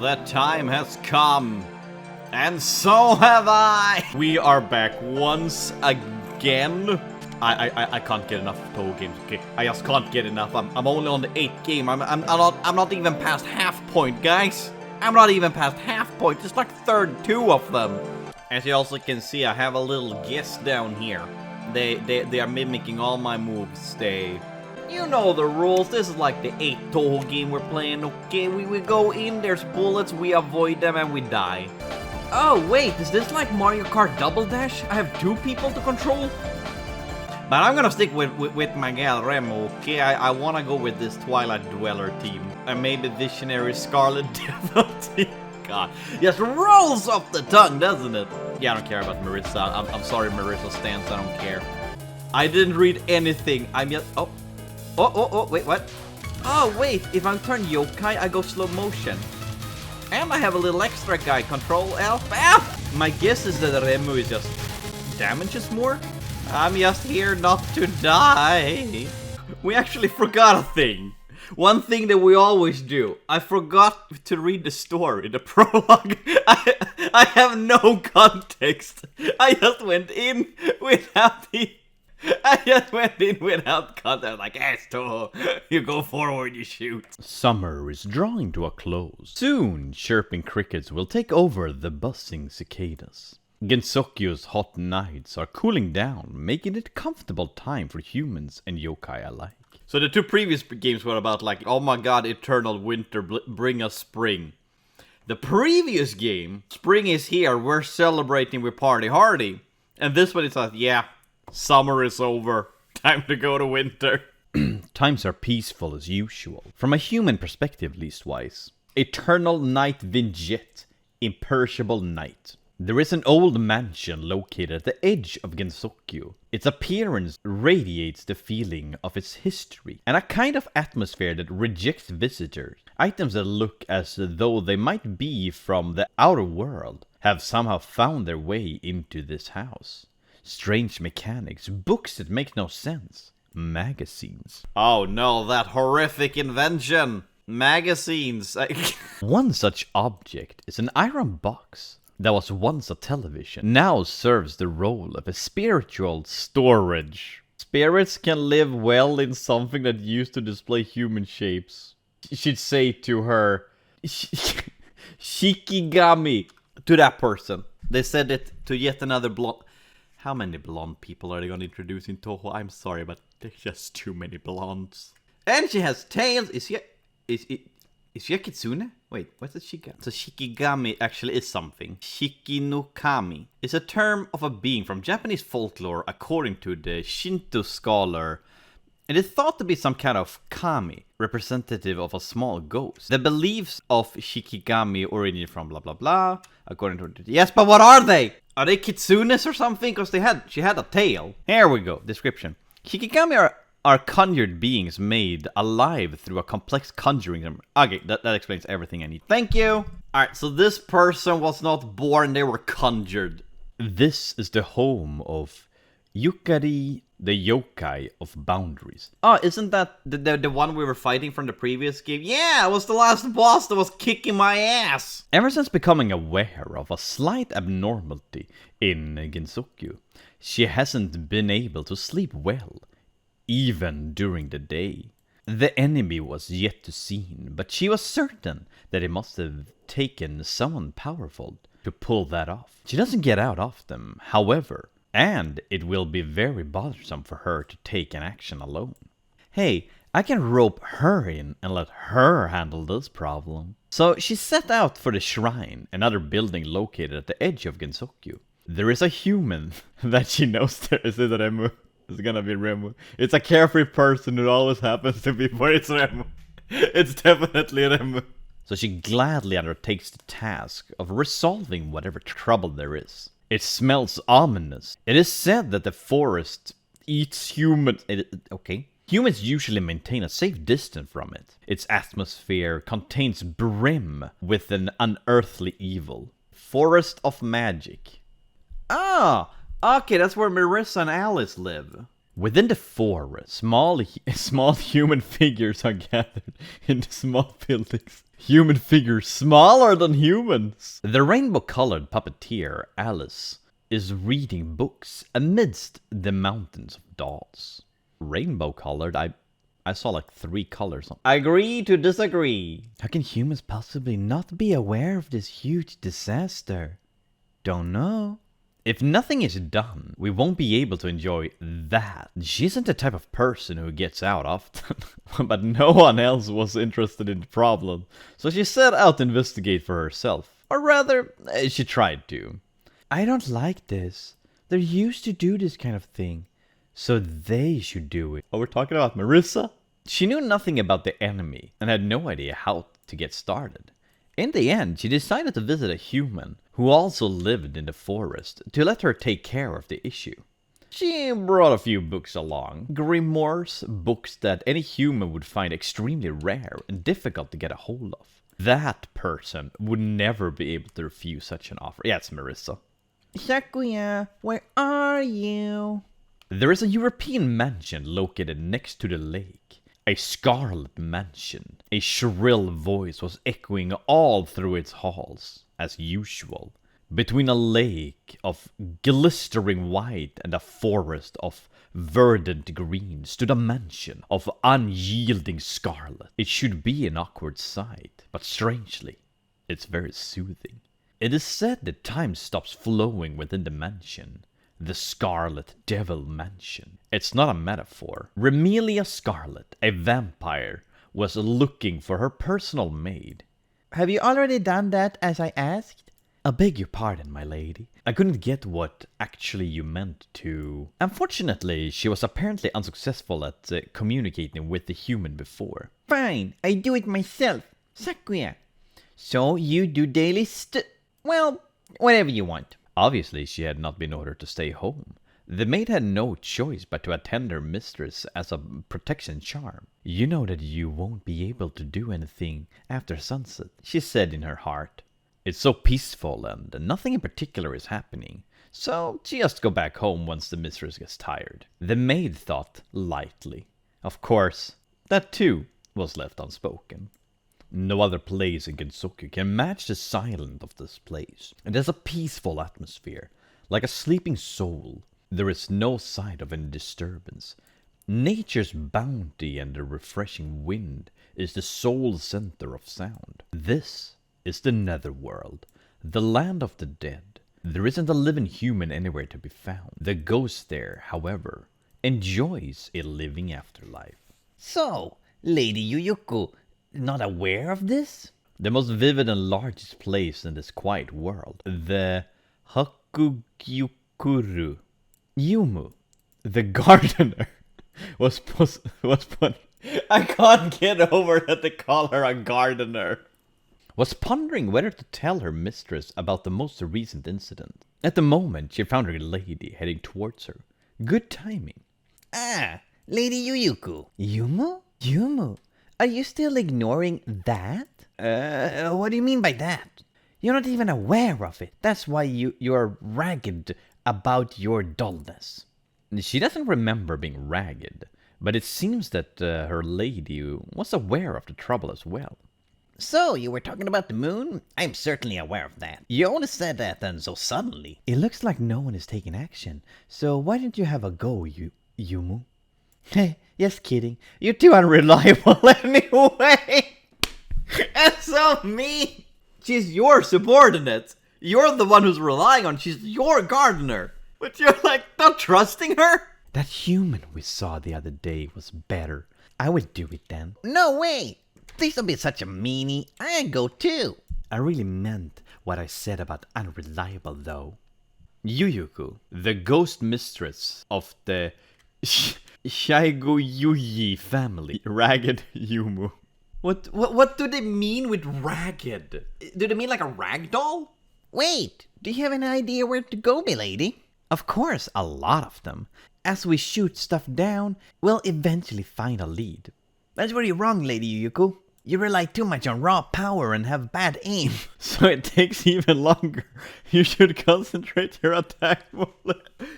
The time has come. And so have I! We are back once again. I can't get enough of Touhou games, okay? I just can't get enough. I'm only on the 8th game. I'm not even past half point, guys. I'm not even past half point. It's like third 2 of them. As you also can see, I have a little guest down here. They are mimicking all my moves. You know the rules. This is like the 8th Touhou game we're playing, okay? We go in, there's bullets, we avoid them, and we die. Oh, wait, is this like Mario Kart Double Dash? I have 2 people to control? But I'm gonna stick with my gal Reimu, okay? I wanna go with this Twilight Dweller team. And maybe Visionary Scarlet Devil team. God, just rolls off the tongue, doesn't it? Yeah, I don't care about Marissa. I'm sorry, Marissa stands, I don't care. I didn't read anything. I'm just... Oh, wait, what? Oh, wait, if I'm turned yokai, I go slow motion. And I have a little extra guy, Control Elf. Ah! My guess is that Reimu is just damages more. I'm just here not to die. We actually forgot a thing. One thing that we always do. I forgot to read the story, the prologue. I have no context. I just went in without context. Like, yes, Touhou, you go forward, you shoot. Summer is drawing to a close. Soon, chirping crickets will take over the buzzing cicadas. Gensokyo's hot nights are cooling down, making it a comfortable time for humans and yokai alike. So the 2 previous games were about like, oh my god, eternal winter, bring us spring. The previous game, spring is here, we're celebrating with party hardy. And this one is like, yeah, summer is over, time to go to winter. Times are peaceful as usual, from a human perspective leastwise. Eternal night vignette, Imperishable Night. There is an old mansion located at the edge of Gensokyo. Its appearance radiates the feeling of its history, and a kind of atmosphere that rejects visitors. Items that look as though they might be from the outer world have somehow found their way into this house. Strange mechanics, books that make no sense, magazines. Oh no, that horrific invention! Magazines! One such object is an iron box that was once a television, now serves the role of a spiritual storage. Spirits can live well in something that used to display human shapes. She'd say to her, Shikigami, to that person. They said it to yet another blonde. How many blonde people are they gonna introduce in Touhou? I'm sorry, but there's just too many blondes. And she has tails. Is she a kitsune? Wait, what's a shikigami? So shikigami actually is something. Shikinokami is a term of a being from Japanese folklore according to the Shinto scholar. It is thought to be some kind of kami, representative of a small ghost. The beliefs of shikigami originate from blah blah blah, according to... Yes, but what are they? Are they kitsunes or something? Because she had a tail. Here we go, description. Shikigami are conjured beings made alive through a complex conjuring. Okay, that explains everything I need. Thank you! Alright, so this person was not born, they were conjured. This is the home of Yukari, the yokai of boundaries. Oh, isn't that the one we were fighting from the previous game? Yeah, it was the last boss that was kicking my ass! Ever since becoming aware of a slight abnormality in Gensokyo, she hasn't been able to sleep well, even during the day. The enemy was yet to seen, but she was certain that it must have taken someone powerful to pull that off. She doesn't get out often, however, and it will be very bothersome for her to take an action alone. Hey, I can rope her in and let her handle this problem. So she set out for the shrine, another building located at the edge of Gensokyo. There is a human that she knows there is Reimu. It's gonna be Reimu. It's a carefree person who always happens to be where it's Reimu. It's definitely Reimu. So she gladly undertakes the task of resolving whatever trouble there is. It smells ominous. It is said that the forest eats humans. Okay. Humans usually maintain a safe distance from it. Its atmosphere contains brim with an unearthly evil. Forest of magic. Ah! Okay, that's where Marissa and Alice live. Within the forest, small human figures are gathered into small buildings. Human figures smaller than humans. The rainbow-colored puppeteer, Alice, is reading books amidst the mountains of dolls. Rainbow-colored? I saw like 3 colors. Agree to disagree. How can humans possibly not be aware of this huge disaster? Don't know. If nothing is done, we won't be able to enjoy that. She isn't the type of person who gets out often, but no one else was interested in the problem, so she set out to investigate for herself. Or rather, she tried to. I don't like this. They're used to do this kind of thing, so they should do it. Oh, we're talking about Marissa? She knew nothing about the enemy and had no idea how to get started. In the end, she decided to visit a human who also lived in the forest to let her take care of the issue. She brought a few books along, grimoires, books that any human would find extremely rare and difficult to get a hold of. That person would never be able to refuse such an offer. Yeah, it's Marissa. Sakuya, where are you? There is a European mansion located next to the lake. A scarlet mansion. A shrill voice was echoing all through its halls, as usual. Between a lake of glistering white and a forest of verdant green stood a mansion of unyielding scarlet. It should be an awkward sight, but strangely, it's very soothing. It is said that time stops flowing within the mansion. The Scarlet Devil Mansion. It's not a metaphor. Remelia Scarlet, a vampire, was looking for her personal maid. Have you already done that as I asked? I beg your pardon, my lady. I couldn't get what actually you meant to... Unfortunately, she was apparently unsuccessful at communicating with the human before. Fine, I do it myself. Sakuya. So you do daily well, whatever you want. Obviously, she had not been ordered to stay home. The maid had no choice but to attend her mistress as a protection charm. You know that you won't be able to do anything after sunset, she said in her heart. It's so peaceful and nothing in particular is happening, so she has to go back home once the mistress gets tired. The maid thought lightly. Of course, that too was left unspoken. No other place in Gensokyo can match the silence of this place. It has a peaceful atmosphere, like a sleeping soul. There is no sign of any disturbance. Nature's bounty and the refreshing wind is the sole center of sound. This is the netherworld, the land of the dead. There isn't a living human anywhere to be found. The ghost there, however, enjoys a living afterlife. So, Lady Yuyuko, not aware of this? The most vivid and largest place in this quiet world. The Hakugyukuru. Yumu, the gardener, was put... I can't get over that they call her a gardener. Was pondering whether to tell her mistress about the most recent incident. At the moment, she found her lady heading towards her. Good timing. Ah, Lady Yuyuko. Yumu? Are you still ignoring that? What do you mean by that? You're not even aware of it. That's why you're ragged about your dullness. She doesn't remember being ragged, but it seems that her lady was aware of the trouble as well. So, you were talking about the moon? I'm certainly aware of that. You only said that then so suddenly. It looks like no one is taking action, so why don't you have a go, Yumu? Hey, just kidding. You're too unreliable anyway. That's so mean. She's your subordinate. You're the one who's relying on. She's your gardener. But you're like not trusting her? That human we saw the other day was better. I would do it then. No way. Please don't be such a meanie. I'd go too. I really meant what I said about unreliable though. Yuyuko, the ghost mistress of the Shaigo-yuyi family. Ragged Yumu. What do they mean with ragged? Do they mean like a rag doll? Wait, do you have an idea where to go, milady? Of course, a lot of them. As we shoot stuff down, we'll eventually find a lead. That's where you're wrong, Lady Yuyuko. You rely too much on raw power and have bad aim. So it takes even longer. You should concentrate your attack more.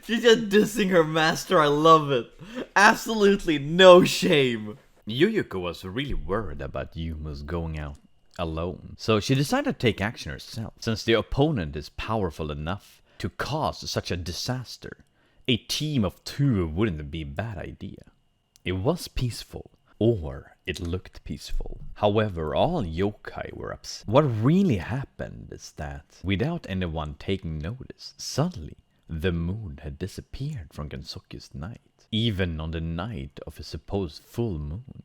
She's just dissing her master, I love it. Absolutely no shame. Yuyuko was really worried about Yumu's going out alone. So she decided to take action herself, since the opponent is powerful enough to cause such a disaster. A team of 2 wouldn't be a bad idea. It was peaceful, or it looked peaceful. However, all yokai were upset. What really happened is that, without anyone taking notice, suddenly the moon had disappeared from Gensokyo's night. Even on the night of a supposed full moon,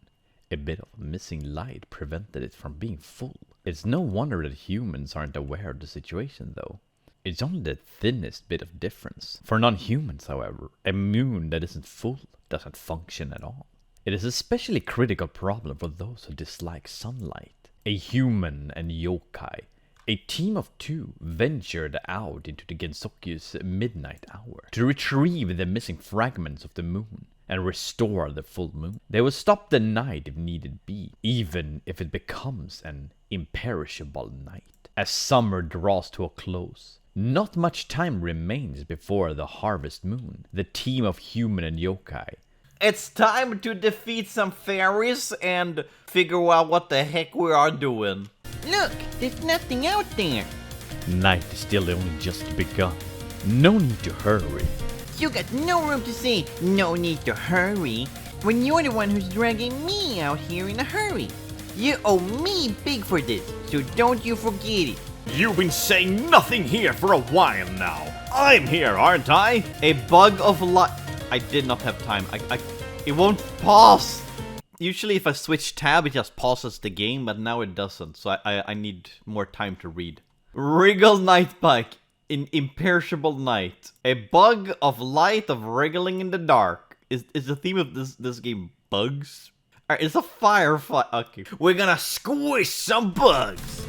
a bit of missing light prevented it from being full. It's no wonder that humans aren't aware of the situation, though. It's only the thinnest bit of difference. For non-humans, however, a moon that isn't full doesn't function at all. It is an especially critical problem for those who dislike sunlight. A human and yokai, a team of 2, ventured out into the Gensokyo's midnight hour to retrieve the missing fragments of the moon and restore the full moon. They will stop the night if needed be, even if it becomes an imperishable night. As summer draws to a close, not much time remains before the harvest moon. The team of human and yokai, It's time to defeat some fairies and figure out what the heck we are doing. Look, there's nothing out there. night is still only just begun. No need to hurry. You got no room to say, no need to hurry, when you're the one who's dragging me out here in a hurry. You owe me big for this, so don't you forget it. You've been saying nothing here for a while now. I'm here, aren't I? A bug of light. I did not have time. It won't pause. Usually if I switch tab, it just pauses the game, but now it doesn't. So I need more time to read. Wriggle Night Bike in Imperishable Night. A bug of light of wriggling in the dark. Is the theme of this game bugs? Alright, it's a firefly. Okay. We're gonna squish some bugs.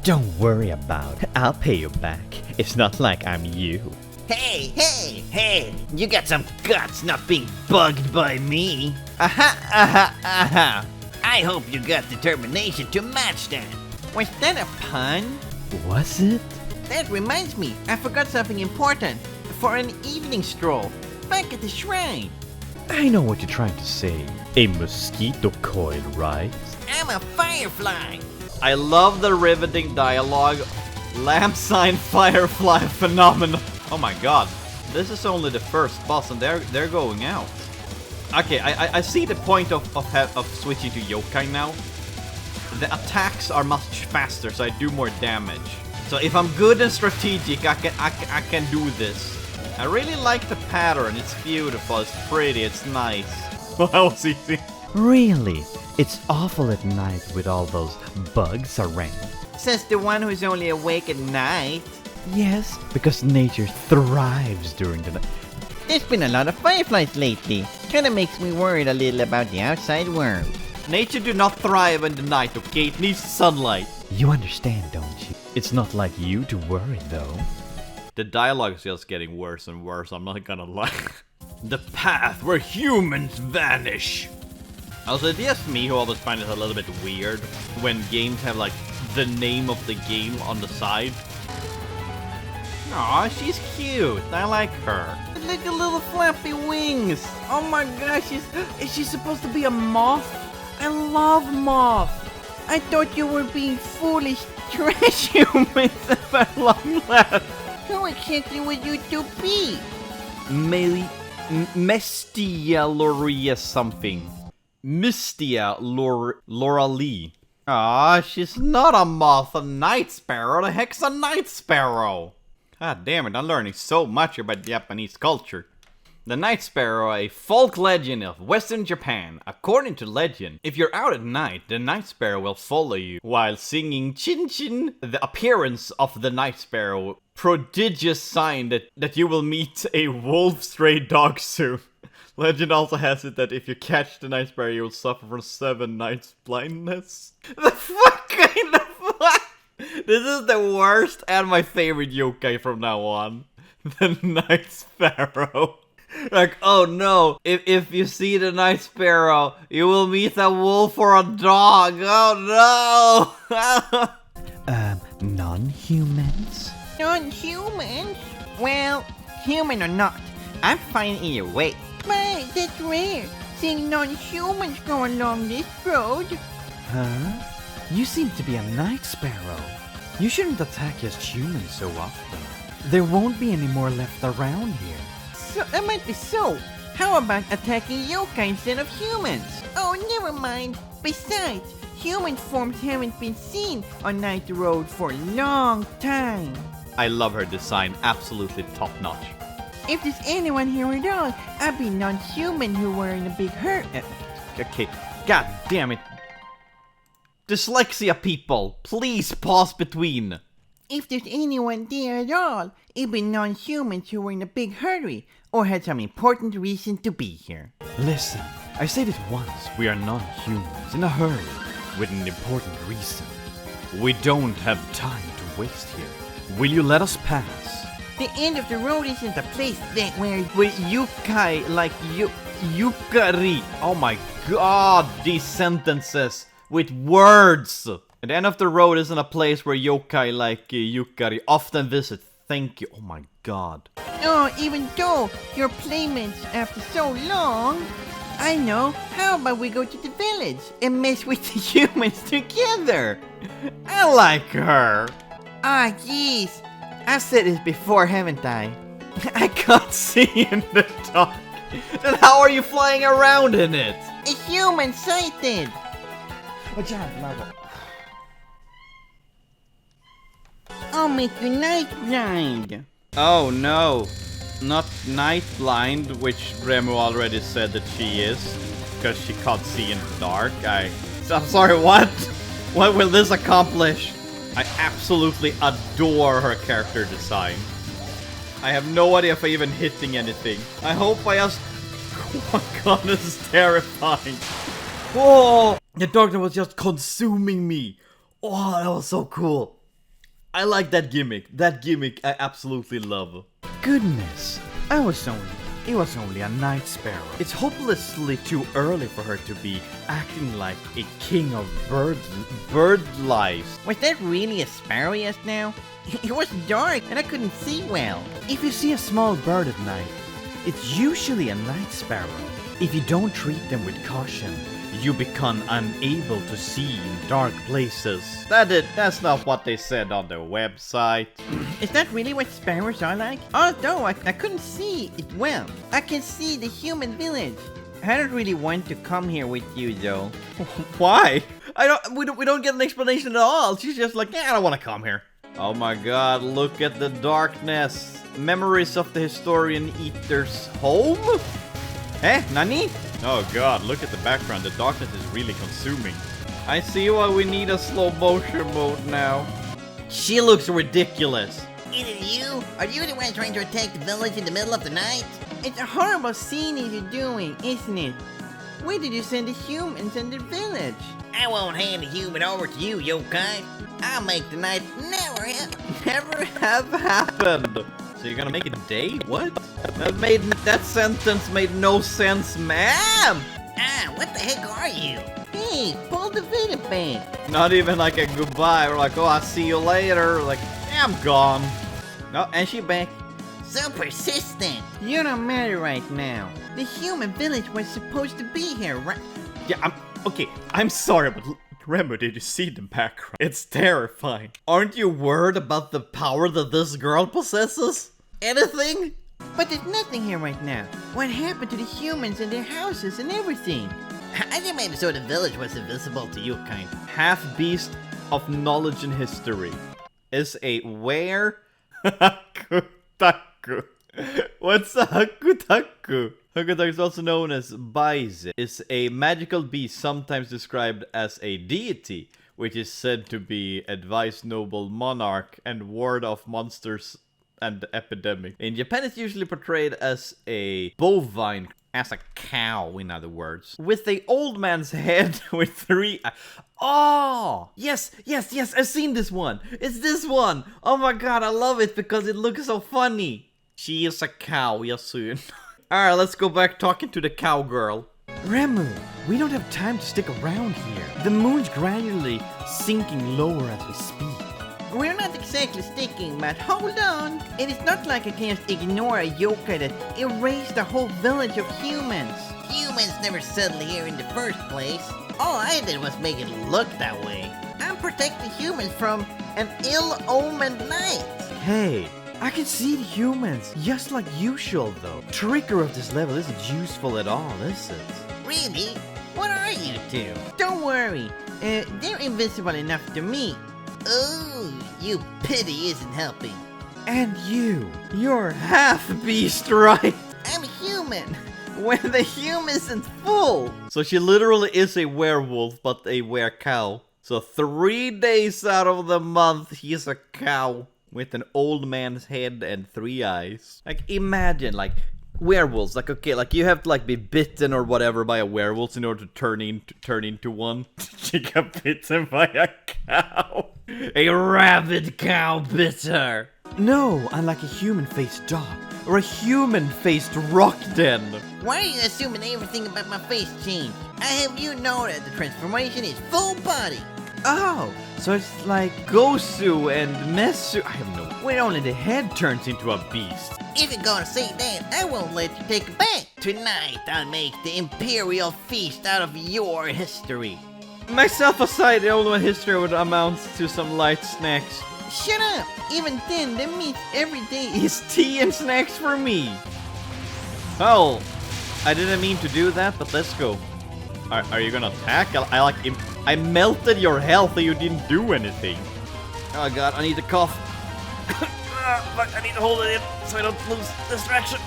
Don't worry about it. I'll pay you back. It's not like I'm you. Hey, you got some guts not being bugged by me. Aha. I hope you got determination to match that. Was that a pun? Was it? That reminds me, I forgot something important. For an evening stroll, back at the shrine. I know what you're trying to say. A mosquito coil, right? I'm a firefly. I love the riveting dialogue. Lamp sign firefly phenomenon. Oh my god. This is only the first boss and they're going out. Okay, I see the point of switching to yokai now. The attacks are much faster, so I do more damage. So if I'm good and strategic, I can do this. I really like the pattern. It's beautiful, it's pretty, it's nice. Well, that was easy. Really? It's awful at night with all those bugs around. Says the one who's only awake at night. Yes, because nature thrives during the night. There's been a lot of fireflies lately. Kinda makes me worried a little about the outside world. Nature do not thrive in the night, okay? It needs sunlight. You understand, don't you? It's not like you to worry, though. The dialogue is just getting worse and worse, I'm not gonna lie. The path where humans vanish. Also, it's just me who always find it a little bit weird when games have like the name of the game on the side. Aw, she's cute. I like her. Look at little flappy wings. Oh my gosh, is she supposed to be a moth? I love moth. I thought you were being foolish trash humans at long last. Who exactly would you to be? Mestia Loria something. Mistia Laura Lee. Aw, she's not a moth, a night sparrow. The heck's a night sparrow? God damn it, I'm learning so much about Japanese culture. The night sparrow, a folk legend of Western Japan. According to legend, if you're out at night, the night sparrow will follow you while singing Chin Chin. The appearance of the night sparrow, prodigious sign that you will meet a wolf stray dog soon. Legend also has it that if you catch the night sparrow, you will suffer from 7 nights blindness. The fuck kind of fuck? This is the worst and my favorite yokai from now on. The night sparrow. Like, oh no, if you see the night sparrow, you will meet a wolf or a dog. Oh no! Non-humans? Non-humans? Well, human or not, I'm fine either way. But that's rare, seeing non-humans go along this road. Huh? You seem to be a night sparrow. You shouldn't attack just humans so often. There won't be any more left around here. So, that might be so. How about attacking yokai instead of humans? Oh, never mind. Besides, human forms haven't been seen on Night Road for a long time. I love her design, absolutely top notch. If there's anyone here at all, I'd be non-human who were in a big hurt. Okay, god damn it. Dyslexia people, please pause between. If there's anyone there at all, it'd be non-humans who were in a big hurry or had some important reason to be here. Listen, I said it once, we are non-humans in a hurry with an important reason. We don't have time to waste here. Will you let us pass? The end of the road isn't a place that where With yukai, like yukari. Oh my god, these sentences with words. The end of the road isn't a place where yokai like yukari often visit. Thank you. Oh my god. Oh, even though you're playmates after so long, I know. How about we go to the village and mess with the humans together? I like her. Ah, jeez. I've said this before, haven't I? I can't see in the dark. Then how are you flying around in it? A human sighted. I'll make you night blind. Oh no, not night blind, which Reimu already said that she is, because she can't see in the dark. I'm sorry, what? What will this accomplish? I absolutely adore her character design. I have no idea if I'm even hitting anything. I hope I just... Oh my god, this is terrifying. Oh, the darkness was just consuming me. Oh, that was so cool. I like that gimmick. That gimmick I absolutely love. Goodness, it was only a night sparrow. It's hopelessly too early for her to be acting like a king of bird lives. Was that really a sparrow just now? It was dark and I couldn't see well. If you see a small bird at night, it's usually a night sparrow. If you don't treat them with caution, you become unable to see in dark places. That's not what they said on their website. Is that really what sparrows are like? Although I couldn't see it well. I can see the human village. I don't really want to come here with you though. Why? We don't get an explanation at all. She's just like, yeah, I don't want to come here. Oh my god, look at the darkness. Memories of the historian eater's home? Eh, nani? Oh god, look at the background. The darkness is really consuming. I see why we need a slow motion mode now. She looks ridiculous. Is it you? Are you the one trying to attack the village in the middle of the night? It's a horrible scene you're doing, isn't it? Where did you send the humans in the village? I won't hand a human over to you, yokai. I'll make the night never have happened. So you're gonna make it day? What? That sentence made no sense, ma'am! Ah, what the heck are you? Hey, pull the video back. Not even like a goodbye. We're like, oh, I'll see you later. Like, yeah, I'm gone. No, and she back. So persistent. You don't matter right now. The human village was supposed to be here, right? Yeah, I'm sorry, but Reimu, did you see the background? It's terrifying. Aren't you worried about the power that this girl possesses? Anything? But there's nothing here right now. What happened to the humans and their houses and everything? I think maybe so the village was invisible to you, kind. Half-beast of knowledge and history is a where? Hakutaku. What's a Hakutaku? Hakutaku is also known as Baize. Is a magical beast sometimes described as a deity, which is said to be advice noble monarch and ward off monsters and epidemic. In Japan, it's usually portrayed as a bovine, as a cow, in other words, with a old man's head with 3 Oh! Yes, I've seen this one. It's this one. Oh my god, I love it because it looks so funny. She is a cow, Yasun. Alright, let's go back talking to the cowgirl. Reimu, we don't have time to stick around here. The moon's gradually sinking lower as we speak. We're not exactly sticking, but hold on. It is not like I can just ignore a yokai that erased the whole village of humans. Humans never settled here in the first place. All I did was make it look that way. protect the humans from an ill-omened night. Hey, I can see the humans, just like usual though. Trigger of this level isn't useful at all, is it? Really? What are you two? Don't worry, they're invisible enough to me. Oh, you pity isn't helping. And you're half beast, right? I'm human. When the human isn't full. So she literally is a werewolf, but a were-cow. So 3 days out of the month, he's a cow with an old man's head and 3 eyes. Like, imagine, like, werewolves. Like, okay, like, you have to, like, be bitten or whatever by a werewolf in order to turn into one. She got bitten by a cow. A rabid cow bit her. No, unlike a human-faced dog or a human-faced rock den. Why are you assuming everything about my face changed? I have you know that the transformation is full body. Oh, so it's like Gosu and Mesu. I have no. Where only the head turns into a beast. If you're gonna say that, I won't let you take it back. Tonight, I'll make the Imperial Feast out of your history. Myself aside, the only history would amounts to some light snacks. Shut up! Even then, the meat every day Is tea and snacks for me? Oh, I didn't mean to do that, but let's go. Are you gonna attack? I melted your health and you didn't do anything. Oh god, I need to cough. But I need to hold it in so I don't lose distraction.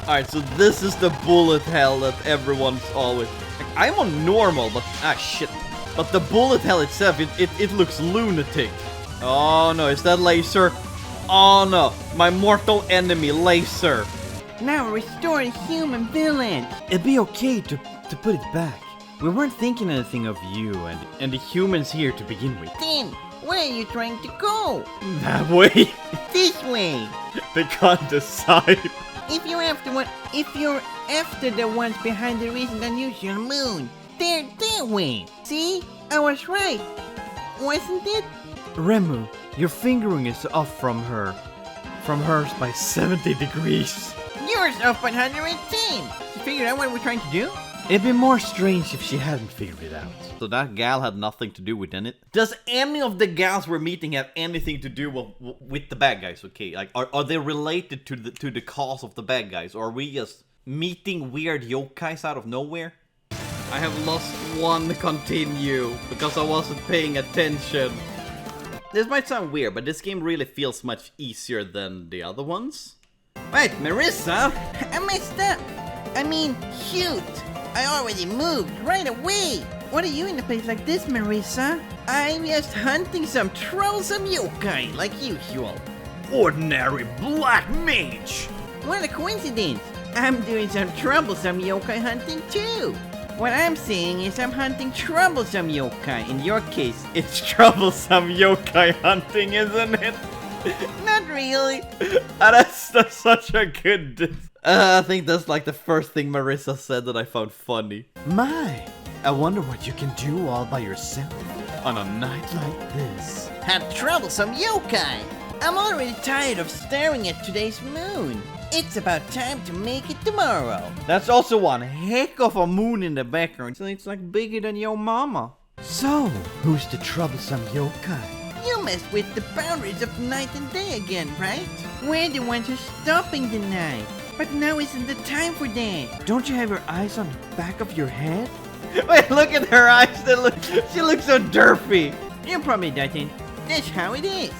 Alright, so this is the bullet hell that everyone's always... Like, I'm on normal, but... Ah, shit. But the bullet hell itself, it looks lunatic. Oh no, is that laser? Oh no, my mortal enemy, laser. Now restore the human villain. It'd be okay to put it back. We weren't thinking anything of you and the humans here to begin with. then, where are you trying to go? That way? This way. They can't decide. If you're after the ones behind the recent unusual moon, they're that way. See? I was right. Wasn't it? Reimu, your fingering is off from her. From hers by 70 degrees. Yours off by 110. You figured out what we're trying to do? It'd be more strange if she hadn't figured it out. So that gal had nothing to do with it. Does any of the gals we're meeting have anything to do with the bad guys? Okay, like are they related to the cause of the bad guys, or are we just meeting weird yokais out of nowhere? I have lost one continue because I wasn't paying attention. This might sound weird, but this game really feels much easier than the other ones. Wait, Marissa? I messed up. I mean, shoot. I already moved right away. What are you in a place like this, Marissa? I'm just hunting some troublesome yokai, like usual. Ordinary black mage. What a coincidence. I'm doing some troublesome yokai hunting too. What I'm saying is I'm hunting troublesome yokai. In your case, It's troublesome yokai hunting, isn't it? not really. That's such a good... I think that's like the first thing Marissa said that I found funny. My, I wonder what you can do all by yourself on a night like this. A troublesome yokai. I'm already tired of staring at today's moon. It's about time to make it tomorrow. That's also one heck of a moon in the background. So it's like bigger than your mama. So, who's the troublesome yokai? You messed with the boundaries of night and day again, right? We're the ones who's stopping the night. But now isn't the time for that. Don't you have your eyes on the back of your head? Wait, look at her eyes. She looks so derpy. You probably doesn't. That's how it is.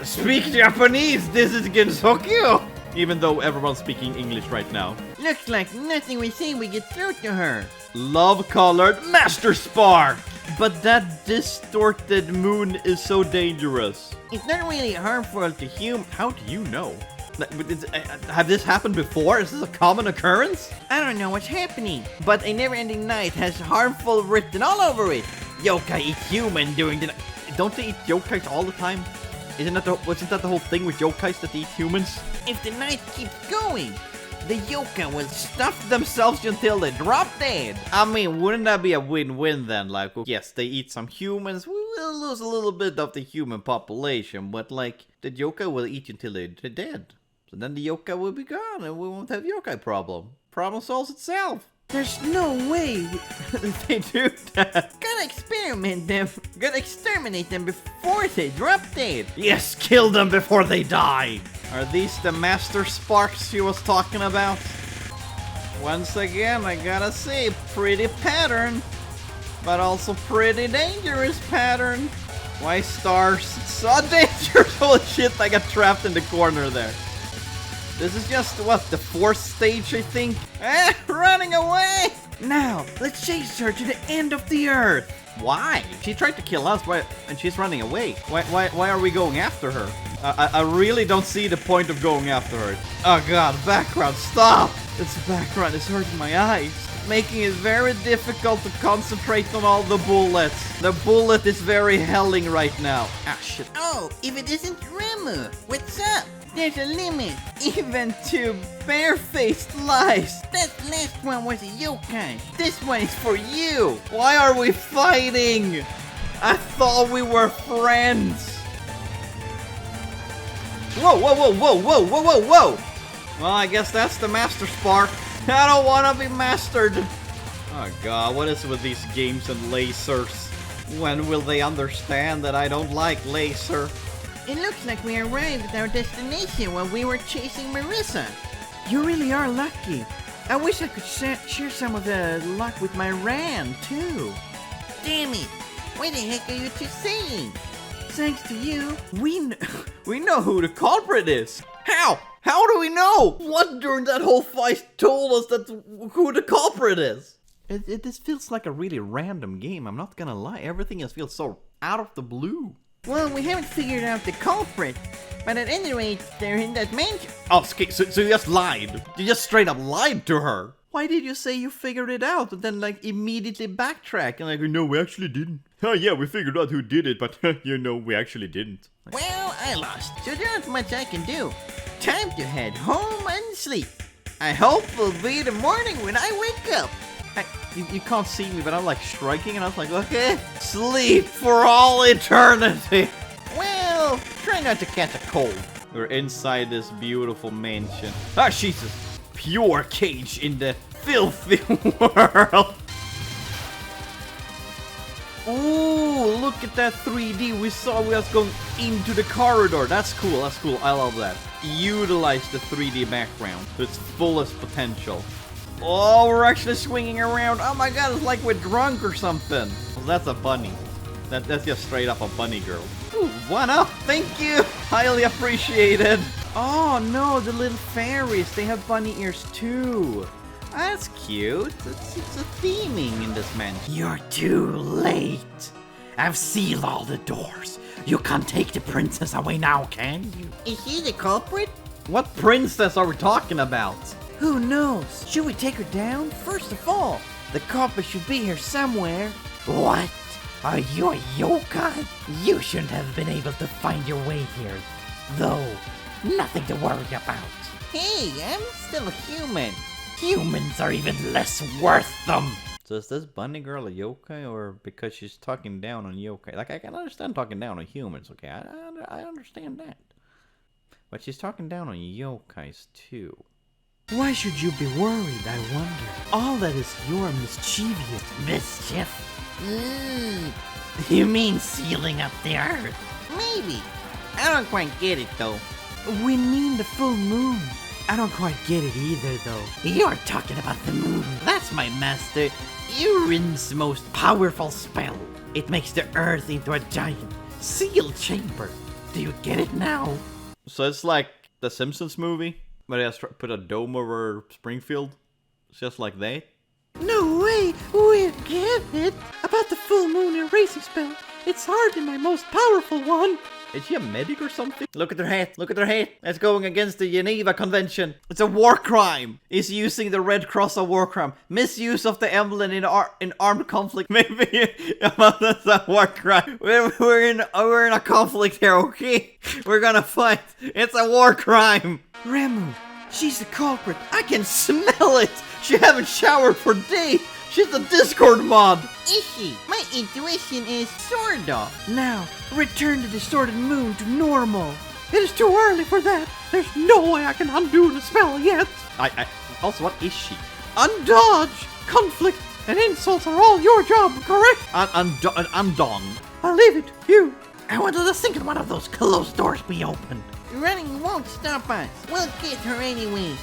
Speak Japanese. This is Gensokyo. Even though everyone's speaking English right now. Looks like nothing we say we get through to her. Love-colored Master Spark. But that distorted moon is so dangerous. It's not really harmful to humans. How do you know? Have this happened before? Is this a common occurrence? I don't know what's happening, but a never-ending night has harmful written all over it. Yokai eat human during the night. Don't they eat yokais all the time? Wasn't that the whole thing with yokais, that they eat humans? If the night keeps going, the yokai will stuff themselves until they drop dead. I mean, wouldn't that be a win-win then? Like, yes, they eat some humans, we will lose a little bit of the human population, but like, the yokai will eat you until they're dead. So then the yokai will be gone and we won't have yokai problem. Problem solves itself. There's no way they do that. Gotta explain exterminate them before they drop dead. Yes, kill them before they die! Are these the master sparks she was talking about? Once again, I gotta say, pretty pattern. But also pretty dangerous pattern. Why stars? It's so dangerous! Holy shit, I got trapped in the corner there. This is just, what, the 4th stage, I think? Running away! Now, let's chase her to the end of the earth. Why? She tried to kill us, and she's running away. Why are we going after her? I really don't see the point of going after her. Oh god, background, stop! This background is hurting my eyes. Making it very difficult to concentrate on all the bullets. The bullet is very helling right now. Ah, shit. Oh, if it isn't Reimu, what's up? There's a limit. Even to barefaced lies. That last one was a yokai. This one is for you. Why are we fighting? I thought we were friends. Whoa, whoa, whoa, whoa, whoa, whoa, whoa, whoa. Well, I guess that's the master spark. I don't want to be mastered. Oh god, what is with these games and lasers? When will they understand that I don't like laser? It looks like we arrived at our destination while we were chasing Marissa. You really are lucky. I wish I could share some of the luck with my Ran, too. Damn it! What the heck are you two saying? Thanks to you, we know who the culprit is. How? How do we know? What during that whole fight told us that who the culprit is? This feels like a really random game, I'm not gonna lie. Everything just feels so out of the blue. Well, we haven't figured out the culprit, but at any rate, they're in that mansion. Oh, so you just lied. You just straight up lied to her. Why did you say you figured it out and then like immediately backtrack and like, no, we actually didn't. Oh yeah, we figured out who did it, but you know, we actually didn't. Well, I lost, so there aren't much I can do. Time to head home and sleep. I hope it'll be the morning when I wake up. You can't see me, but I'm like striking and I was like, okay, sleep for all eternity. Well, try not to catch a cold. We're inside this beautiful mansion. Ah, Jesus. Pure cage in the filthy world. Ooh, look at that 3D. We was going into the corridor. That's cool, that's cool. I love that. Utilize the 3D background to its fullest potential. Oh, we're actually swinging around. Oh my god, it's like we're drunk or something. Well, that's a bunny. That's just straight up a bunny girl. Ooh, one up. Thank you. Highly appreciated. Oh no, the little fairies, they have bunny ears too. That's cute. It's a theming in this mansion. You're too late. I've sealed all the doors. You can't take the princess away now, can you? Is she the culprit? What princess are we talking about? Who knows? Should we take her down? First of all, the culprit should be here somewhere. What? Are you a yokai? You shouldn't have been able to find your way here. Though, nothing to worry about. Hey, I'm still a human. Humans are even less worth them. So is this bunny girl a yokai, or because she's talking down on yokai? Like, I can understand talking down on humans, okay? I understand that. But she's talking down on yokais, too. Why should you be worried, I wonder? All that is your mischievous Mischief? You mean sealing up the earth? Maybe. I don't quite get it, though. We mean the full moon. I don't quite get it either, though. You're talking about the moon. That's my master. Urin's most powerful spell. It makes the earth into a giant sealed chamber. Do you get it now? So it's like the Simpsons movie, where they just put a dome over Springfield? It's just like that? No way! We get it! About the full moon erasing spell. It's hardly my most powerful one. Is she a medic or something? Look at her hat. Look at her hat. That's going against the Geneva Convention. It's a war crime. Is using the Red Cross a war crime? Misuse of the emblem in armed conflict. Maybe that's a war crime. We're in a conflict here, okay? We're gonna fight. It's a war crime. Reimu, she's the culprit. I can smell it. She haven't showered for days. She's a Discord mod. Is she? My intuition is sort of. Now, return the distorted moon to normal. It is too early for that. There's no way I can undo the spell yet. Also, what is she? Undodge, conflict, And insults are all your job, correct? I'm done. I'll leave it to you. I wanted to think one of those closed doors be opened. Running won't stop us. We'll get her anyway.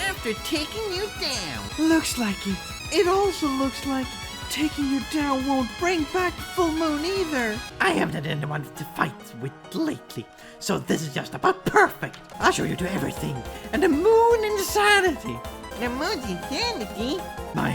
After taking you down. Looks like it. It also looks like taking you down won't bring back the full moon either. I haven't had anyone to fight with lately, so this is just about perfect. I'll show you to everything, and the moon insanity. The moon's insanity. My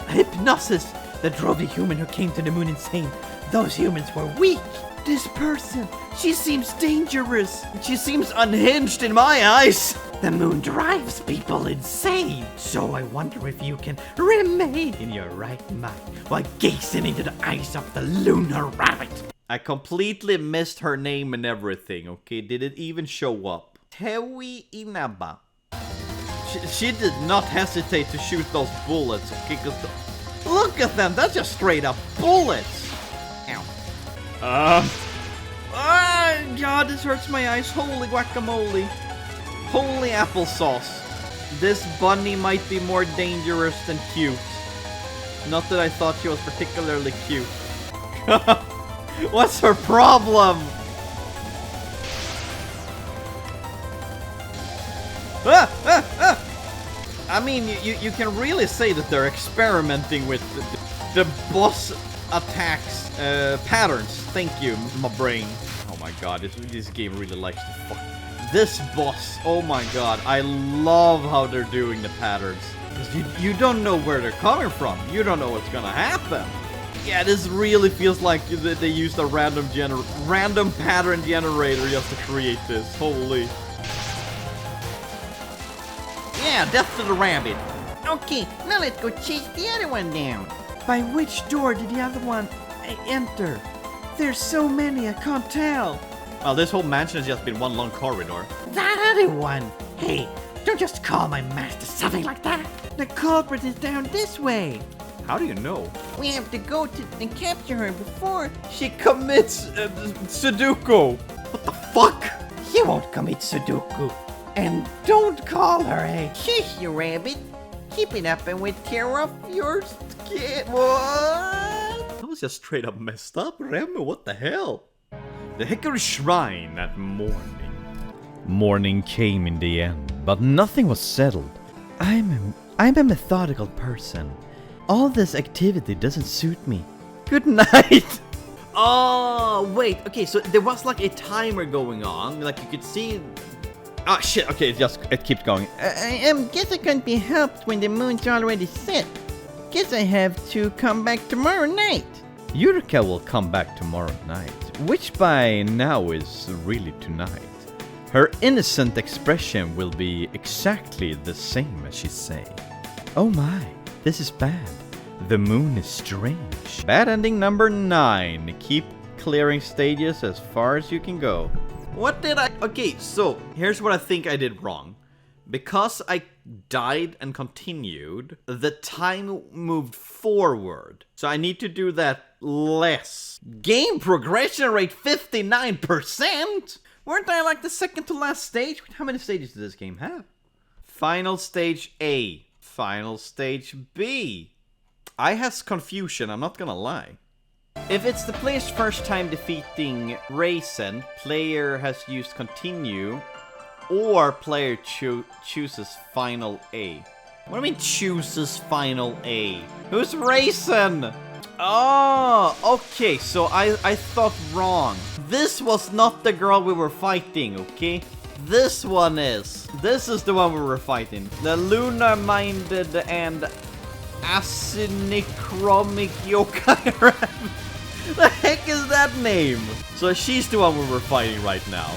hypnosis that drove the human who came to the moon insane. Those humans were weak. This person, she seems dangerous. She seems unhinged in my eyes. The moon drives people insane. So I wonder if you can remain in your right mind while gazing into the eyes of the lunar rabbit. I completely missed her name and everything, okay? Did it even show up? Tewi Inaba. She did not hesitate to shoot those bullets, okay? 'Cause look at them, that's just straight up bullets. Ow. God, this hurts my eyes. Holy guacamole. Holy applesauce. This bunny might be more dangerous than cute. Not that I thought she was particularly cute. What's her problem? I mean, you can really say that they're experimenting with the boss attacks patterns. Thank you, my brain. Oh my god, this game really likes to fuck. This boss, oh my god, I love how they're doing the patterns. Because you don't know where they're coming from. You don't know what's gonna happen. Yeah, this really feels like they used a random pattern generator just to create this. Holy. Yeah, death to the rabbit. Okay, now let's go chase the other one down. By which door did the other one enter? There's so many, I can't tell. Well, this whole mansion has just been one long corridor. That other one. Hey, don't just call my master something like that. The culprit is down this way. How do you know? We have to go to and capture her before She commits Sudoku. What the fuck? You won't commit Sudoku. And don't call her a... Shush, you rabbit. Keep it up and we'll tear off your skin. What? That was just straight up messed up, Reimu. What the hell? The Hickory Shrine at morning. Morning came in the end, but nothing was settled. I'm a methodical person. All this activity doesn't suit me. Good night. Oh, wait. Okay, so there was like a timer going on. Like you could see. Ah, shit. Okay, it keeps going. Guess I can't be helped when the moon's already set. Guess I have to come back tomorrow night. Yurika will come back tomorrow night, which by now is really tonight. Her innocent expression will be exactly the same as she say. Oh my, this is bad. The moon is strange. Bad ending number 9. Keep clearing stages as far as you can go. What did I... Okay, so here's what I think I did wrong. Because I died and continued, the time moved forward. So I need to do that less. Game progression rate 59%? Weren't I like the second to last stage? How many stages does this game have? Final stage A. Final stage B. I has confusion, I'm not gonna lie. If it's the player's first time defeating Raisin, player has used continue, or player chooses final A. What do you mean chooses final A? Who's Raisin? Oh, okay, so I thought wrong. This was not the girl we were fighting, okay? This one is. This is the one we were fighting. The lunar-minded and asynchronic yokai rabbit. The heck is that name? So she's the one we were fighting right now.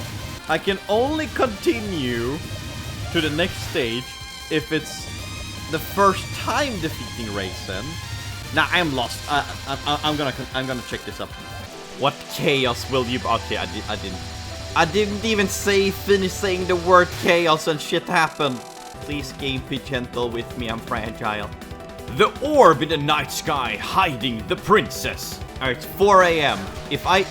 I can only continue to the next stage if it's the first time defeating Raisin. Nah, I'm lost. I'm gonna check this up. What chaos will you? Okay, I didn't even finish saying the word chaos and shit happened. Please, game, be gentle with me. I'm fragile. The orb in the night sky hiding the princess. Alright, it's 4 a.m. If I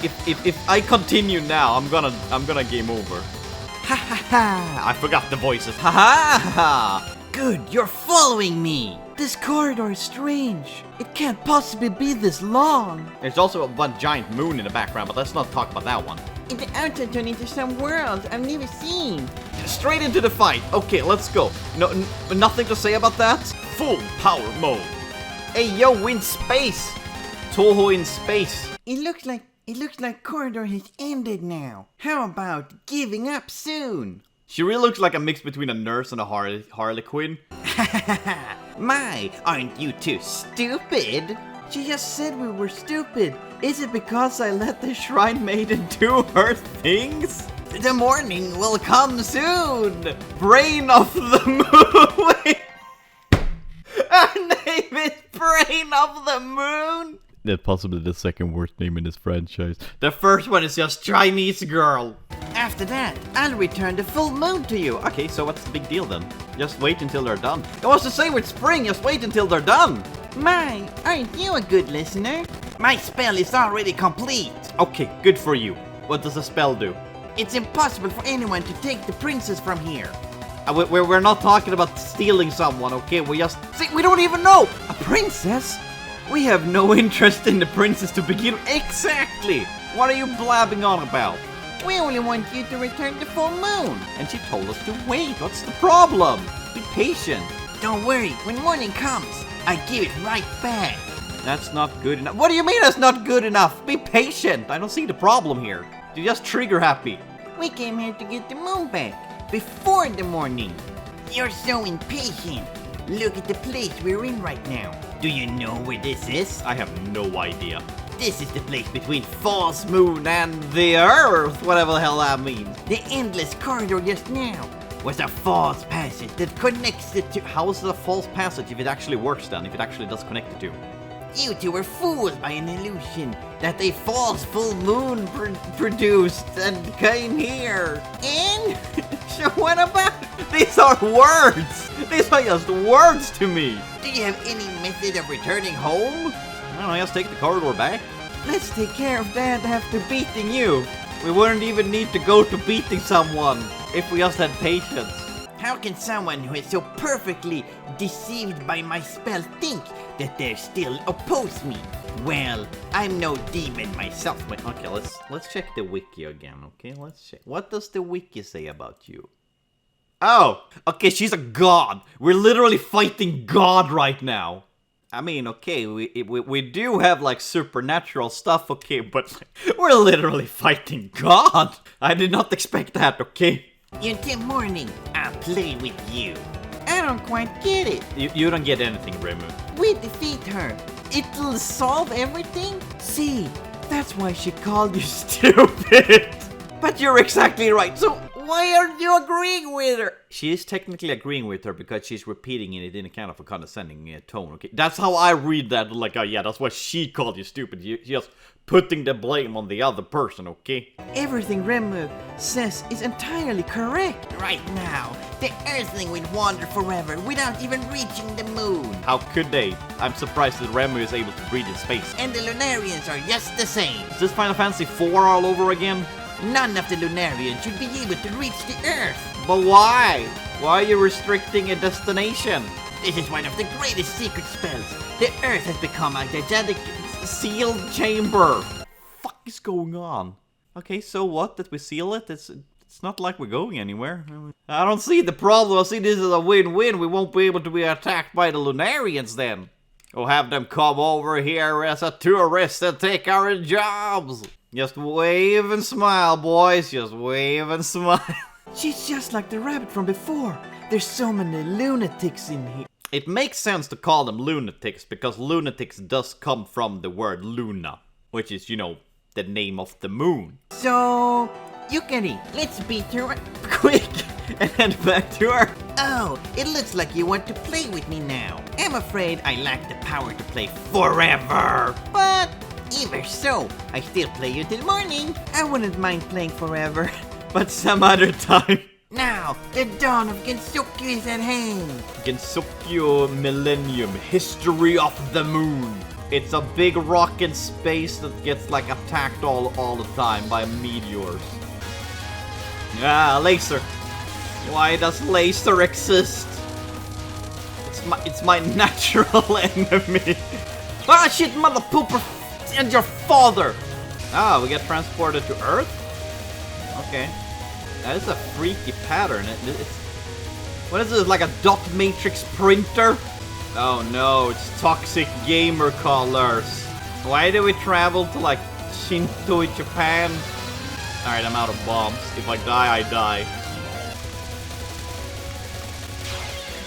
continue now, I'm gonna game over. Ha ha ha! I forgot the voices. Ha ha ha! Good, you're following me. This corridor is strange. It can't possibly be this long. There's also one giant moon in the background, but let's not talk about that one. The outer turned into some world I've never seen. Straight into the fight. Okay, let's go. Nothing to say about that? Full power mode. Hey, yo, in space. Touhou in space. It looks like corridor has ended now. How about giving up soon? She really looks like a mix between a nurse and a Harlequin. My, aren't you too stupid? She just said we were stupid. Is it because I let the Shrine Maiden Do her things? The morning will come soon. Brain of the Moon. Her name is Brain of the Moon. That's possibly the second worst name in this franchise. The first one is just Chinese girl. After that, I'll return the full moon to you. Okay, so what's the big deal then? Just wait until they're done. It was the same with spring, just wait until they're done. My, aren't you a good listener? My spell is already complete. Okay, good for you. What does the spell do? It's impossible for anyone to take the princess from here. We're not talking about stealing someone, okay? We don't even know! A princess? We have no interest in the princess to begin with. Exactly! What are you blabbing on about? We only want you to return the full moon. And she told us to wait. What's the problem? Be patient. Don't worry, when morning comes, I give it right back. That's not good enough. What do you mean that's not good enough? Be patient. I don't see the problem here. You're just trigger happy. We came here to get the moon back before the morning. You're so impatient. Look at the place we're in right now. Do you know where this is? I have no idea. This is the place between False moon and the earth, whatever the hell that means. the endless corridor just now was a false passage that connects the two. How is it a false passage if it actually works then, if it actually does connect the two? You two were fooled by an illusion that a false full moon produced and came here. And So what about it? These are words! These are just words to me! do you have any method of returning home? I don't know, just take the corridor back. Let's take care of that after Beating you! We wouldn't even need to go to beating someone if we just had patience. How can someone who is so perfectly deceived by my spell think that they still oppose me? Well, I'm no demon myself, but Okay, let's check the wiki again, okay? Let's check. What does the wiki say about you? Oh! Okay, she's a god! We're literally fighting God right now! I mean, okay, we do have, like, supernatural stuff, okay, but like, we're literally fighting God! I did not expect that, okay? until morning, I'll play with you. I don't quite get it. You don't get anything, Reimu. We defeat her. It'll solve everything? See, that's why she called you Stupid! But you're exactly right, so why aren't you agreeing with her? She is technically agreeing with her because she's repeating it in a kind of a condescending tone, okay? That's how I read that, like, oh yeah, that's why she called you stupid. She's just putting the blame on the other person, okay? Everything Reimu says is entirely correct. Right now, the Earthling will wander forever without even reaching the moon. How could they? I'm surprised that Reimu is able to breathe in space. And the Lunarians are just the same. Is this Final Fantasy IV all over again? None of the Lunarians should be able to reach the Earth. But why? Why are you restricting a destination? This is one of the greatest secret spells. The Earth has become a gigantic Sealed chamber. Fuck is going on? Okay, so what? That we seal it? It's not like we're going anywhere. I don't see the problem. I see this as a win-win. We won't be able to be attacked by the Lunarians then. Or have them come over here as a tourist and take our jobs. Just wave and smile, boys. Just wave and smile. She's just like the rabbit from before. There's so many lunatics in here. It makes sense to call them lunatics because lunatics does come from the word Luna, which is, you know, the name of the moon. So, Yukari, let's beat her Quick! And head back to her. Oh, it looks like you want to play with me now. I'm afraid I lack the power to play forever. But, even so, I still play you till morning. I wouldn't mind playing forever. But some other time. Now, the dawn of Gensokyo is at hand. Gensokyo Millennium, History of the Moon. It's a big rock in space that gets like attacked all the time by meteors. Ah, laser. Why does laser exist? It's It's my natural enemy. Ah, shit, mother pooper, and your father. Ah, we get transported to Earth. Okay, that is a freaky pattern. What is this? Like a dot matrix printer? Oh no, it's toxic gamer colors. Why do we travel to like Shinto, Japan? Alright, I'm out of bombs. If I die, I die.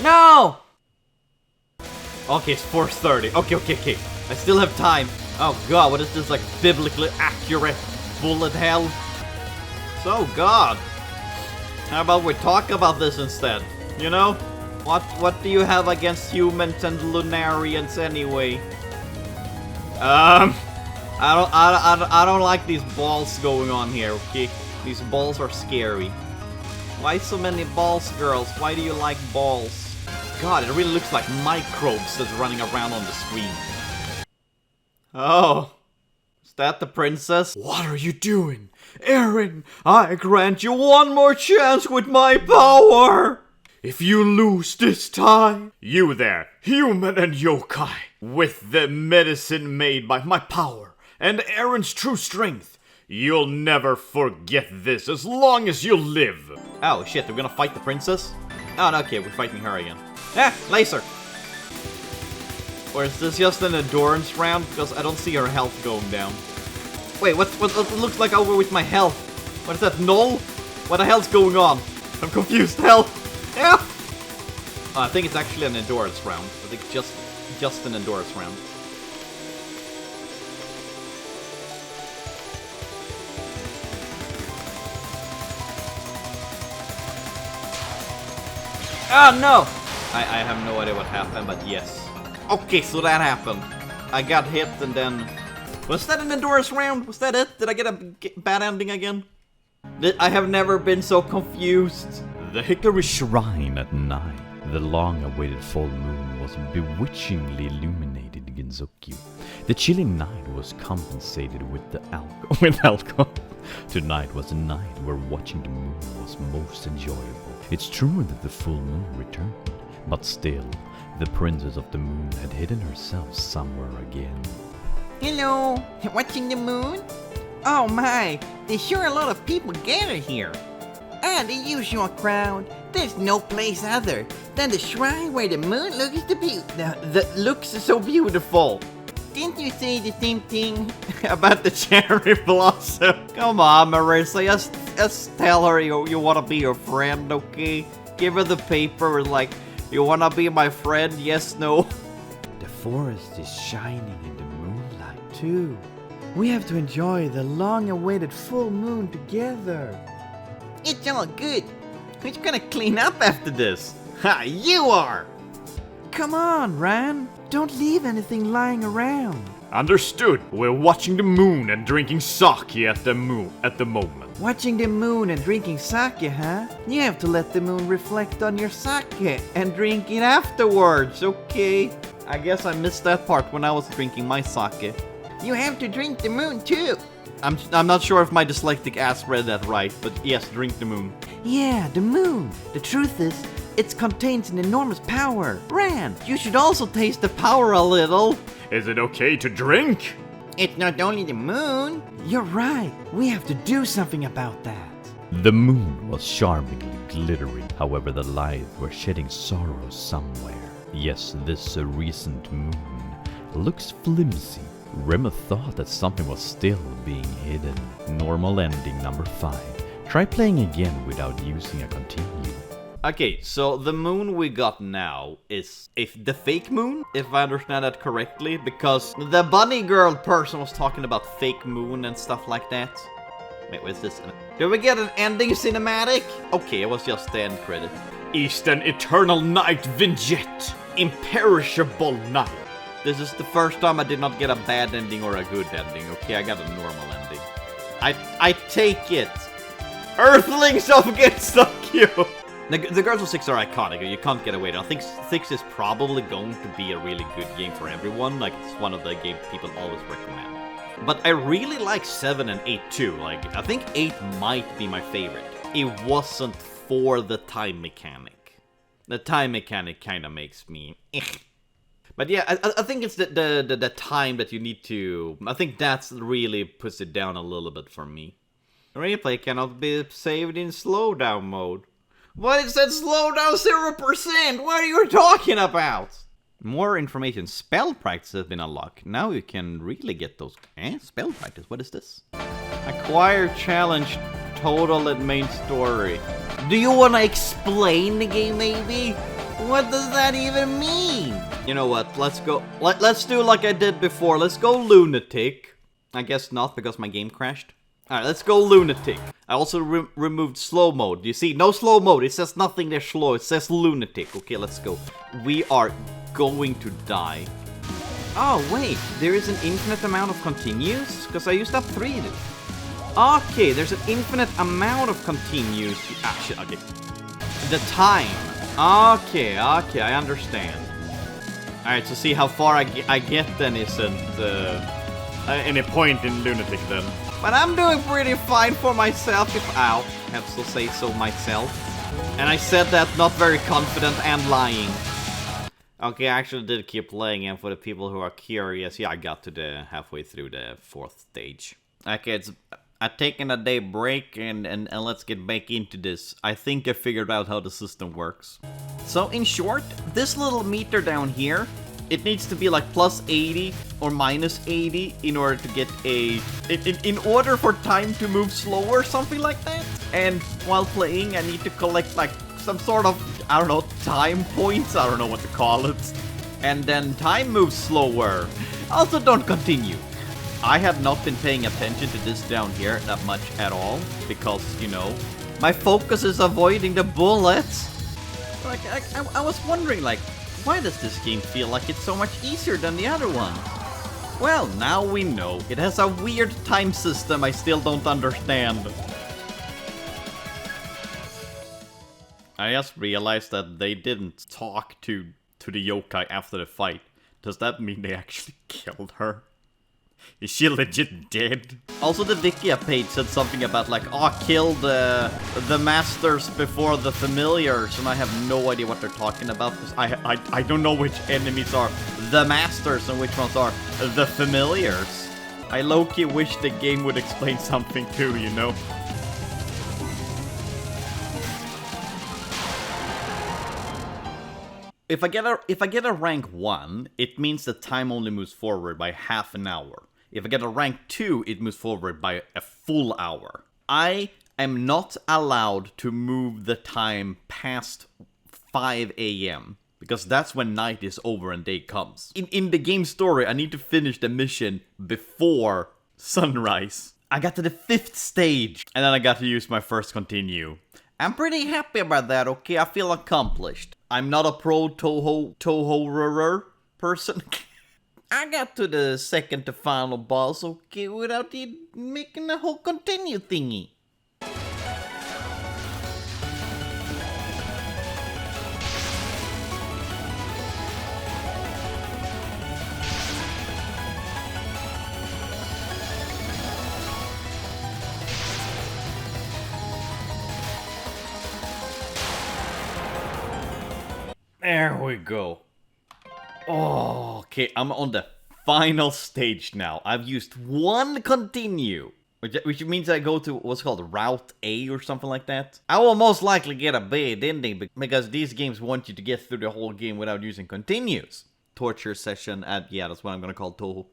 No! Okay, it's 4:30. Okay. I still have time. Oh god, what is this, like, biblically accurate bullet hell? So, god. How about we talk about this instead? You know? What do you have against humans and lunarians anyway? I don't like these balls going on here, okay? These balls are scary. Why so many balls, girls? Why do you like balls? God, it really looks like microbes that's running around on the screen. Oh. Is that the princess? What are you doing? Aaron, I grant you one more chance with my power! If you lose this time, you there, human and yokai, with the medicine made by my power and Aaron's true strength, you'll never forget this as long as you live. Oh shit, we're gonna fight the princess? Oh no, okay, we're fighting her again. Ah, laser! Or is this just an endurance round? Because I don't see her health going down. Wait, what looks like over with my health? What is that, null? What the hell's going on? I'm confused, hell! Yeah. I think it's actually an endurance round. I think just an endurance round. Oh no! I have no idea what happened, but yes. Okay, so that happened. I got hit and then... Was that an endurance round? Was that it? Did I get a bad ending again? I have never been so confused. The Hickory Shrine at night. The long-awaited full moon was bewitchingly illuminated in Gensokyo. The chilly night was compensated with alcohol. Tonight was a night where watching the moon was most enjoyable. It's true that the full moon returned, but still, the princess of the moon had hidden herself somewhere again. Hello, watching the moon? Oh my, there's sure a lot of people gathered here. Ah, the usual crowd. There's no place other than the shrine where the moon looks so beautiful. Didn't you say the same thing about the cherry blossom? Come on, Marissa, just tell her you want to be your friend, okay? Give her the paper, like, you want to be my friend, yes, no? The forest is shining in the moonlight, too. We have to enjoy the long-awaited full moon together. It's all good. Who's gonna clean up after this? Ha, you are! Come on, Ran. Don't leave anything lying around. Understood. We're watching the moon and drinking sake at the moment. Watching the moon and drinking sake, huh? You have to let the moon reflect on your sake and drink it afterwards, okay? I guess I missed that part when I was drinking my sake. You have to drink the moon too. I'm not sure if my dyslexic ass read that right, but yes, drink the moon. Yeah, the moon. The truth is, it contains an enormous power. Ran, you should also taste the power a little. Is it okay to drink? It's not only the moon. You're right. We have to do something about that. The moon was charmingly glittering. However, the light were shedding sorrow somewhere. Yes, this recent moon looks flimsy. Reimu thought that something was still being hidden. Normal ending number 5. Try playing again without using a continue. Okay, so the moon we got now is the fake moon, if I understand that correctly, because the bunny girl person was talking about fake moon and stuff like that. Wait, what is this? Did we get an ending cinematic? Okay, it was just the end credit. Is an eternal night vignette. Imperishable Night. This is the first time I did not get a bad ending or a good ending, okay? I got a normal ending. I take it. Earthlings of Gensokyo! The Girls of 6 are iconic, you can't get away with it. I think 6 is probably going to be a really good game for everyone, like it's one of the games people always recommend. But I really like 7 and 8 too, like I think 8 might be my favorite. It wasn't for the time mechanic. The time mechanic kind of makes me... But yeah, I think it's the time that you need to... I think that's really puts it down a little bit for me. Replay cannot be saved in slowdown mode. What, it said slowdown 0%? What are you talking about? More information. Spell practice has been unlocked. Now you can really get those... Spell practice? What is this? Acquire challenge total at main story. Do you want to explain the game, maybe? What does that even mean? You know what? Let's go... Let's do like I did before. Let's go lunatic. I guess not, because my game crashed. Alright, let's go lunatic. I also removed slow mode. You see, no slow mode. It says nothing there slow. It says lunatic. Okay, let's go. We are going to die. Oh, wait. There is an infinite amount of continues? Because I used up 3. Okay, there's an infinite amount of continues. Ah, shit, okay. The time. Okay, I understand. Alright, so see how far I get then isn't Any point in lunatic then? But I'm doing pretty fine for myself if I have to say so myself. And I said that not very confident and lying. Okay, I actually did keep playing, and for the people who are curious, yeah, I got to the halfway through the 4th stage. Okay, I've taken a day break and let's get back into this. I think I figured out how the system works. So in short, this little meter down here, it needs to be like plus 80 or minus 80 in order to get a... In order for time to move slower, something like that. And while playing, I need to collect like some sort of, I don't know, time points. I don't know what to call it. And then time moves slower. Also, don't continue. I have not been paying attention to this down here that much at all. Because, you know, my focus is avoiding the bullets. Like, I was wondering, like, why does this game feel like it's so much easier than the other one? Well, now we know. It has a weird time system I still don't understand. I just realized that they didn't talk to the yokai after the fight. Does that mean they actually killed her? Is she legit dead? Also, the Wikia page said something about like, oh, kill the masters before the familiars, and I have no idea what they're talking about, because I don't know which enemies are the masters and which ones are the familiars. I low-key wish the game would explain something too, you know? If I get a rank 1, it means the time only moves forward by half an hour. If I get a rank 2, it moves forward by a full hour. I am not allowed to move the time past 5 AM, because that's when night is over and day comes. In the game story, I need to finish the mission before sunrise. I got to the 5th stage, and then I got to use my first continue. I'm pretty happy about that, okay? I feel accomplished. I'm not a pro Touhou person. I got to the second to final boss, okay, without making the whole continue thingy. There we go. Oh, okay, I'm on the final stage now. I've used 1 continue, which means I go to what's called Route A or something like that. I will most likely get a bad ending because these games want you to get through the whole game without using continues. Torture session at, yeah, that's what I'm gonna call Touhou.